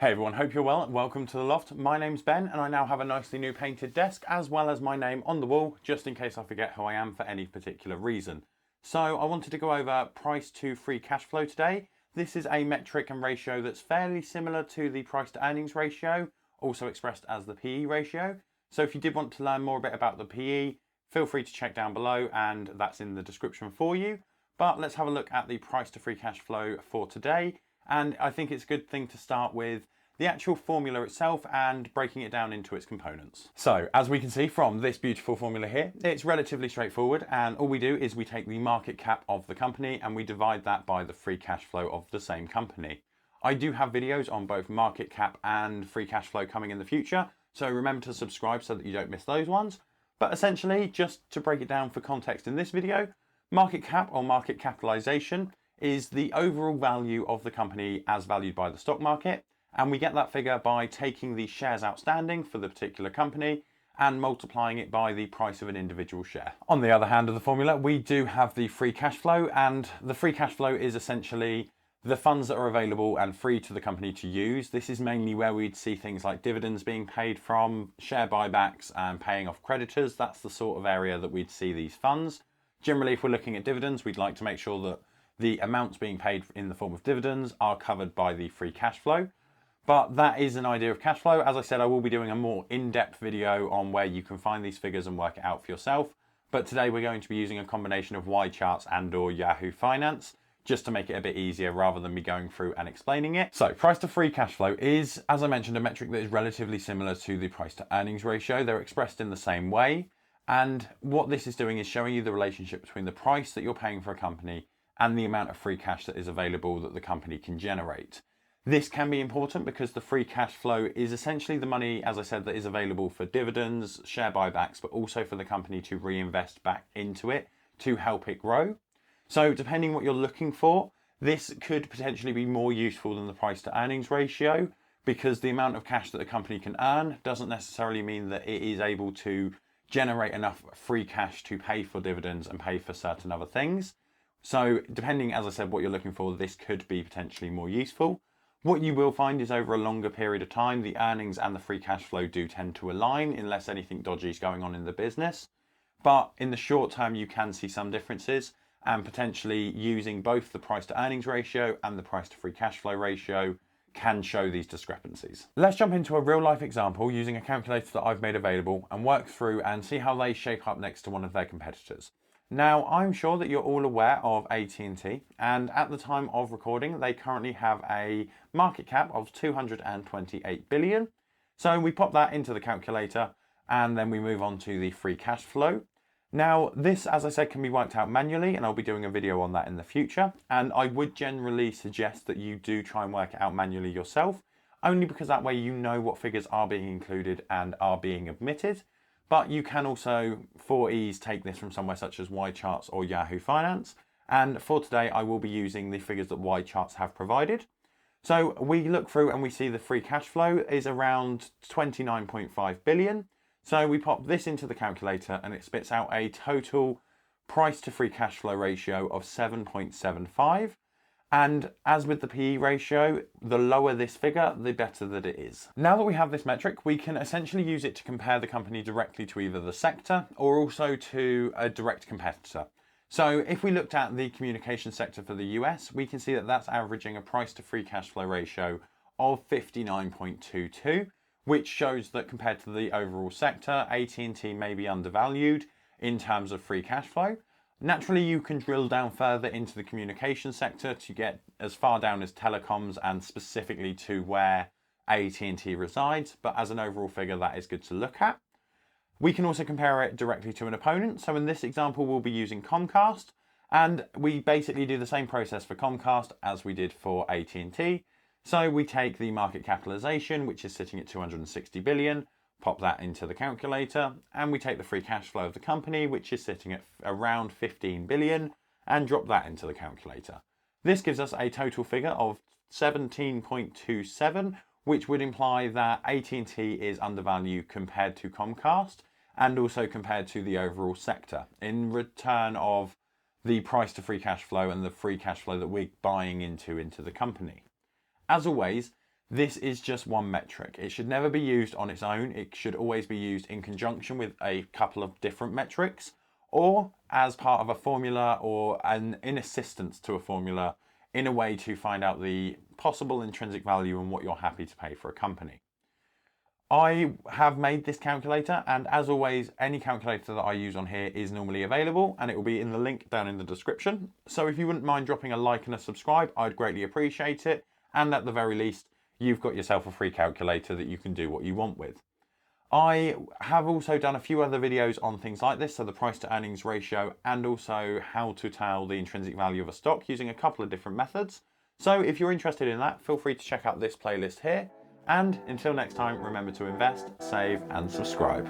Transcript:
Hey everyone, hope you're well. Welcome to the loft. My name's Ben and I now have a nicely new painted desk as well as my name on the wall, just in case I forget who I am for any particular reason. So I wanted to go over price to free cash flow today. This is a metric and ratio that's fairly similar to the price to earnings ratio, also expressed as the PE ratio. So if you did want to learn more a bit about the PE, feel free to check down below and that's in the description for you. But let's have a look at the price to free cash flow for today. And I think it's a good thing to start with the actual formula itself and breaking it down into its components. So as we can see from this beautiful formula here, it's relatively straightforward, and all we do is we take the market cap of the company and we divide that by the free cash flow of the same company. I do have videos on both market cap and free cash flow coming in the future, so remember to subscribe so that you don't miss those ones. But essentially, just to break it down for context in this video, market cap or market capitalization is the overall value of the company as valued by the stock market. And we get that figure by taking the shares outstanding for the particular company and multiplying it by the price of an individual share. On the other hand of the formula, we do have the free cash flow, and the free cash flow is essentially the funds that are available and free to the company to use. This is mainly where we'd see things like dividends being paid from, share buybacks and paying off creditors. That's the sort of area that we'd see these funds. Generally, if we're looking at dividends, we'd like to make sure that the amounts being paid in the form of dividends are covered by the free cash flow. But that is an idea of cash flow. As I said, I will be doing a more in-depth video on where you can find these figures and work it out for yourself. But today we're going to be using a combination of Y charts and or Yahoo Finance, just to make it a bit easier rather than me going through and explaining it. So price to free cash flow is, as I mentioned, a metric that is relatively similar to the price to earnings ratio. They're expressed in the same way. And what this is doing is showing you the relationship between the price that you're paying for a company and the amount of free cash that is available that the company can generate. This can be important because the free cash flow is essentially the money, as I said, that is available for dividends, share buybacks, but also for the company to reinvest back into it to help it grow. So depending what you're looking for, this could potentially be more useful than the price to earnings ratio, because the amount of cash that the company can earn doesn't necessarily mean that it is able to generate enough free cash to pay for dividends and pay for certain other things. So depending, as I said, what you're looking for, this could be potentially more useful. What you will find is over a longer period of time, the earnings and the free cash flow do tend to align unless anything dodgy is going on in the business. But in the short term, you can see some differences, and potentially using both the price to earnings ratio and the price to free cash flow ratio can show these discrepancies. Let's jump into a real life example using a calculator that I've made available and work through and see how they shape up next to one of their competitors. Now, I'm sure that you're all aware of at&t, and at the time of recording, they currently have a market cap of 228 billion. So we pop that into the calculator and then we move on to the free cash flow. Now, this, as I said, can be worked out manually, and I'll be doing a video on that in the future. And I would generally suggest that you do try and work it out manually yourself, only because that way you know what figures are being included and are being omitted. But you can also, for ease, take this from somewhere such as Y charts or Yahoo Finance. And for today, I will be using the figures that Y charts have provided. So we look through and we see the free cash flow is around 29.5 billion. So we pop this into the calculator and it spits out a total price to free cash flow ratio of 7.75. And as with the PE ratio, the lower this figure, the better that it is. Now that we have this metric, we can essentially use it to compare the company directly to either the sector or also to a direct competitor. So if we looked at the communication sector for the US, we can see that that's averaging a price to free cash flow ratio of 59.22, which shows that compared to the overall sector, at&t may be undervalued in terms of free cash flow. Naturally, you can drill down further into the communication sector to get as far down as telecoms and specifically to where at&t resides, but as an overall figure, that is good to look at. We can also compare it directly to an opponent. So in this example, we'll be using Comcast, and we basically do the same process for Comcast as we did for at&t. So we take the market capitalization, which is sitting at 260 billion, pop that into the calculator, and we take the free cash flow of the company, which is sitting at around 15 billion, and drop that into the calculator. This gives us a total figure of 17.27, which would imply that at&t is undervalued compared to Comcast and also compared to the overall sector in return of the price to free cash flow and the free cash flow that we're buying into the company. As always, This is just one metric. It should never be used on its own. It should always be used in conjunction with a couple of different metrics, or as part of a formula, or in assistance to a formula, in a way to find out the possible intrinsic value and what you're happy to pay for a company. I have made this calculator, and as always, any calculator that I use on here is normally available, and it will be in the link down in the description. So if you wouldn't mind dropping a like and a subscribe, I'd greatly appreciate it. And at the very least, you've got yourself a free calculator that you can do what you want with. I have also done a few other videos on things like this, so the price to earnings ratio, and also how to tell the intrinsic value of a stock using a couple of different methods. So if you're interested in that, feel free to check out this playlist here. And until next time, remember to invest, save, and subscribe.